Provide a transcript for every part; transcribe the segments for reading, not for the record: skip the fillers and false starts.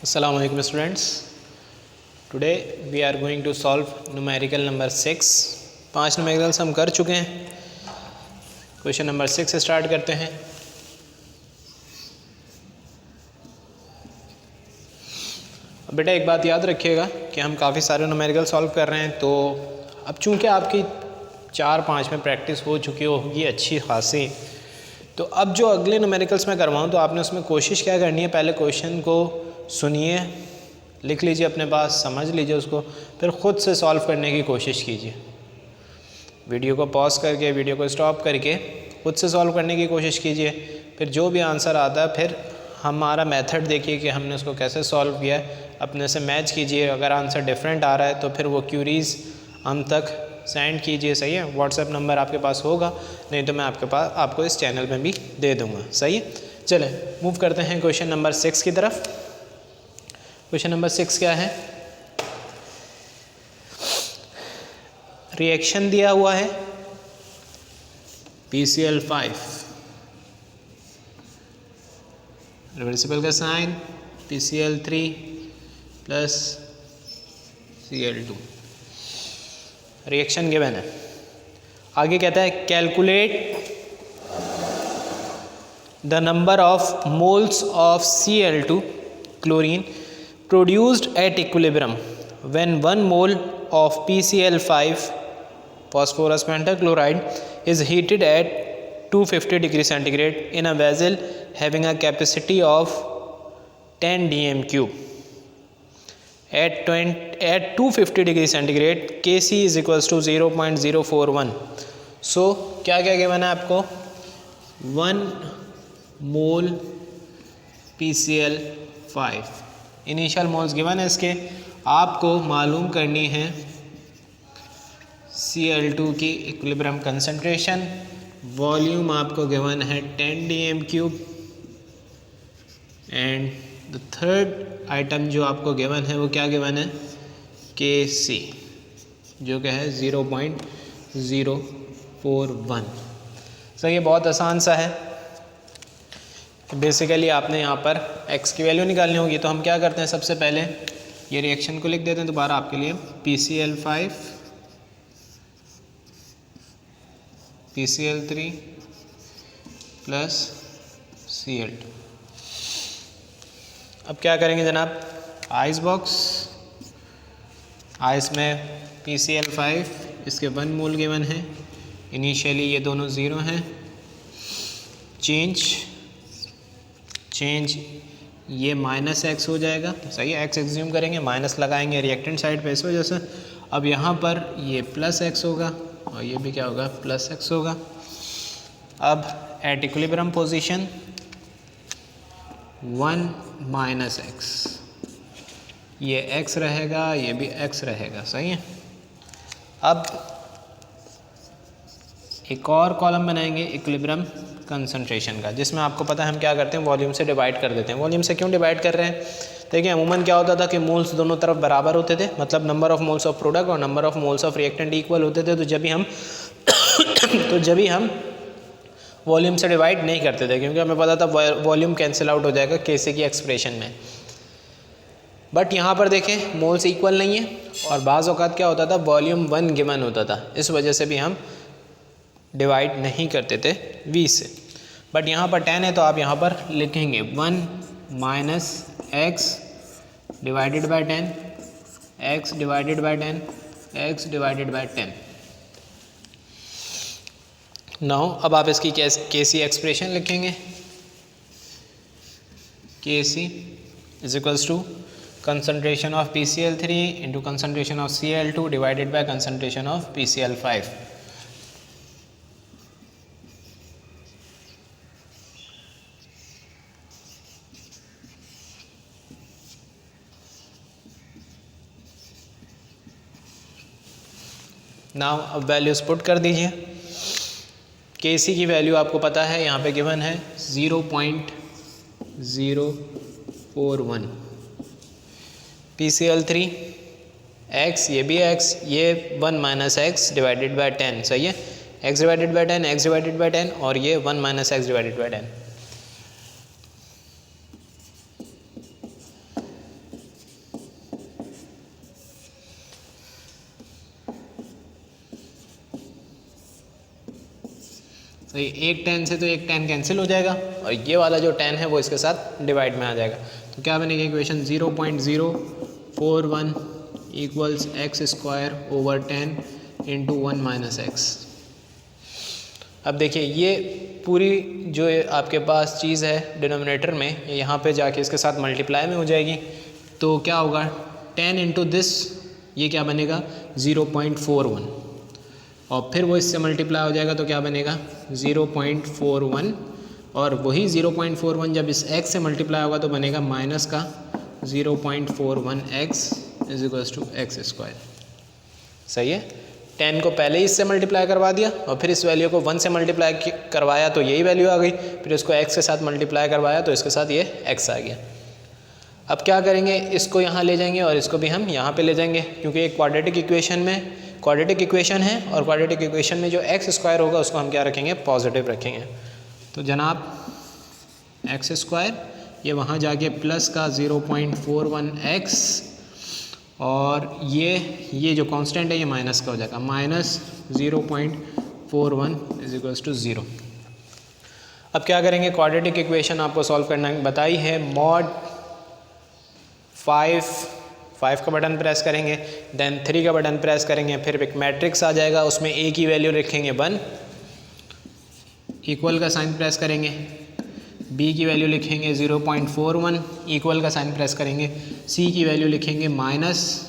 Assalamu alaikum students. Today we are going to solve numerical number 6. 5 numericals हम कर चुके हैं. क्वेश्चन नंबर 6 स्टार्ट करते हैं. बेटा एक बात याद रखिएगा कि हम काफ़ी सारे न्यूमेरिकल सॉल्व कर रहे हैं, तो अब चूंकि आपकी 4-5 में प्रैक्टिस हो चुकी होगी अच्छी खासी, तो अब जो अगले न्यूमेरिकल्स में करवाऊँ तो आपने उसमें कोशिश क्या करनी है, पहले क्वेश्चन को सुनिए, लिख लीजिए अपने पास, समझ लीजिए उसको, फिर ख़ुद से सॉल्व करने की कोशिश कीजिए. वीडियो को पॉज करके, वीडियो को स्टॉप करके खुद से सॉल्व करने की कोशिश कीजिए. फिर जो भी आंसर आता है फिर हमारा मेथड देखिए कि हमने उसको कैसे सॉल्व किया है, अपने से मैच कीजिए. अगर आंसर डिफरेंट आ रहा है तो फिर वो क्यूरीज़ हम तक सेंड कीजिए. सही है, व्हाट्सएप नंबर आपके पास होगा, नहीं तो मैं आपको इस चैनल में भी दे दूँगा. सही है, चलें मूव करते हैं क्वेश्चन नंबर 6 की तरफ. क्वेश्चन नंबर 6 क्या है, रिएक्शन दिया हुआ है PCl5, रिवर्सिबल का sign PCl3 plus Cl2. Reaction given है. आगे कहता है calculate the number of moles of Cl2 chlorine produced at equilibrium when 1 mole of PCl5 phosphorus pentachloride is heated at 250 degree centigrade in a vessel having a capacity of 10 dm cube. At 250 degree centigrade Kc is equals to 0.041. So क्या क्या given है आपको, 1 mole PCl5 initial moles given है इसके. आपको मालूम करनी है Cl2 की इक्विलिब्रियम कंसंट्रेशन. वॉल्यूम आपको गिवन है 10 dm cube. And the third item जो आपको गिवन है वो क्या गिवन है, Kc, जो क्या है 0.041. सही है, बहुत आसान सा है. बेसिकली आपने यहाँ पर x की वैल्यू निकालनी होगी, तो हम क्या करते हैं, सबसे पहले ये रिएक्शन को लिख देते हैं दोबारा आपके लिए. PCl5 PCl3 plus Cl2. अब क्या करेंगे जनाब, आइस बॉक्स, आइस में PCl5 इसके 1 मोल गिवन है. इनिशियली ये दोनों ज़ीरो हैं. चेंज ये -x हो जाएगा. सही है, x एग्ज्यूम करेंगे, माइनस लगाएंगे रिएक्टेंट साइड पे इस वजह से. अब यहाँ पर ये +x होगा और ये भी क्या होगा, +x होगा. अब एट इक्विलिब्रियम पोजीशन 1 -x, ये x रहेगा, ये भी x रहेगा. सही है. अब एक और कॉलम बनाएंगे इक्विलिब्रियम कंसंट्रेशन का, जिसमें आपको पता है हम क्या करते हैं, वॉल्यूम से डिवाइड कर देते हैं. वॉल्यूम से क्यों डिवाइड कर रहे हैं, देखिए अमूमन क्या होता था कि मोल्स दोनों तरफ बराबर होते थे, मतलब number of moles of product और number of moles of reactant equal होते थे. तो जब भी हम वॉल्यूम से डिवाइड नहीं करते थे, क्योंकि हमें पता था वॉल्यूम कैंसिल आउट हो जाएगा Kc की एक्सप्रेशन में. बट यहाँ पर देखें मोल्स इक्वल नहीं है, और बाज़ औक़ात क्या होता था, वॉल्यूम 1 गिवन होता था, इस वजह से भी हम डिवाइड नहीं करते थे v से. बट यहाँ पर 10 है तो आप यहाँ पर लिखेंगे 1 - x divided by 10, x divided by 10, x divided by 10. Now अब आप इसकी Kc एक्सप्रेशन लिखेंगे. Kc is equals to concentration of PCl3 into concentration of Cl2 divided by concentration of PCl5. Now अब वैल्यूज़ पुट कर दीजिए. Kc की value आपको पता है, यहाँ पे गिवन है 0.041. PCl3 x, ये भी x, ये 1 - x डिवाइडेड बाय 10. सही है, x divided by 10, x divided by 10, और ये 1 - x डिवाइडेड बाय 10. ये एक 10 से तो एक 10 कैंसिल हो जाएगा और ये वाला जो 10 है वो इसके साथ डिवाइड में आ जाएगा। तो क्या बनेगा equation 0.041 equals x square over 10 into 1 minus x. अब देखिए ये पूरी जो आपके पास चीज़ है डिनोमिनेटर में, यहाँ पे जाके इसके साथ मल्टीप्लाई में हो जाएगी। तो क्या होगा 10 इंटू दिस, ये क्या बनेगा 0.41 और फिर वो इससे मल्टीप्लाई हो जाएगा तो क्या बनेगा 0.41 और वही 0.41 जब इस x से मल्टीप्लाई होगा तो बनेगा माइनस का 0.41x is equals to X square. सही है, 10 को पहले ही इससे मल्टीप्लाई करवा दिया और फिर इस वैल्यू को 1 से मल्टीप्लाई करवाया तो यही वैल्यू आ गई, फिर इसको x के साथ मल्टीप्लाई करवाया तो इसके साथ ये x आ गया। अब क्या करेंगे, इसको यहाँ ले जाएंगे और इसको भी हम यहाँ पे ले जाएंगे, क्योंकि एक क्वाड्रेटिक इक्वेशन में क्वाड्रेटिक इक्वेशन है और क्वाड्रेटिक इक्वेशन में जो एक्स स्क्वायर होगा उसको हम क्या रखेंगे, पॉजिटिव रखेंगे। तो जनाब एक्स स्क्वायर ये वहाँ जाके प्लस का 0.41x और ये जो कांस्टेंट है ये माइनस का हो जाएगा, माइनस 0.41 इज इक्वल्स टू 0। अब क्या करेंगे, क्वाड्रेटिक इक्वेशन आपको सॉल्व करना बताई है, मॉड 5 का बटन प्रेस करेंगे, देन 3 का बटन प्रेस करेंगे, फिर एक मैट्रिक्स आ जाएगा उसमें a की वैल्यू रखेंगे 1, इक्वल का साइन प्रेस करेंगे, b की वैल्यू लिखेंगे 0.41, इक्वल का साइन प्रेस करेंगे, c की वैल्यू लिखेंगे माइनस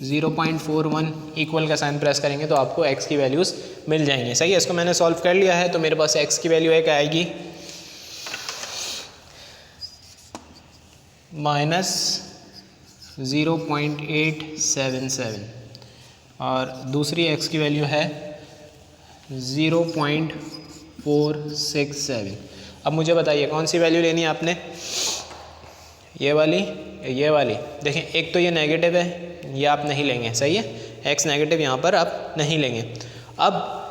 0.41, इक्वल का साइन प्रेस करेंगे तो आपको x की वैल्यूज़ मिल जाएंगी। सही है, इसको मैंने सॉल्व कर लिया है तो मेरे पास x की वैल्यू एक आएगी माइनस 0.877 और दूसरी x की वैल्यू है 0.467। अब मुझे बताइए कौन सी वैल्यू लेनी है आपने, ये वाली, ये वाली। देखें एक तो ये नेगेटिव है, ये आप नहीं लेंगे, सही है, x नेगेटिव यहाँ पर आप नहीं लेंगे। अब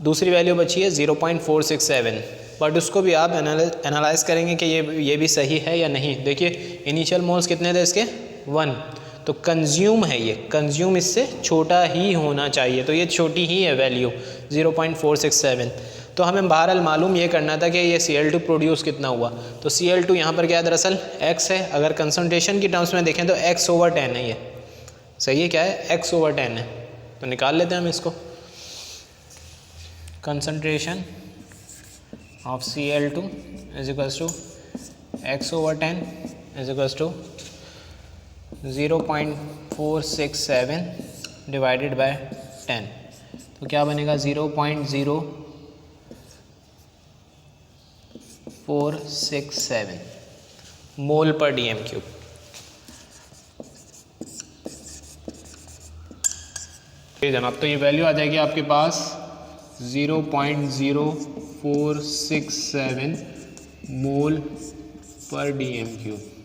दूसरी वैल्यू बची है 0.467, बट उसको भी आप एनालाइज करेंगे कि ये भी सही है या नहीं। देखिए इनिशियल मोल्स कितने थे इसके 1, तो कंज्यूम है, ये कंज्यूम इससे छोटा ही होना चाहिए, तो ये छोटी ही है वैल्यू 0.467। तो हमें बहरहाल मालूम ये करना था कि ये Cl2 प्रोड्यूस कितना हुआ। तो Cl2 यहाँ पर क्या है, दरअसल x है, अगर कंसंट्रेशन की टर्म्स में देखें तो x/10 है, ये सही है, क्या है x/10 है। तो निकाल लेते हैं हम इसको, concentration of Cl2 is equals to x/10 is equals to 0.467 divided by 10, तो क्या बनेगा 0.0467 मोल पर dm³। जनाब तो ये वैल्यू आ जाएगी आपके पास 0.0467 मोल पर dm³।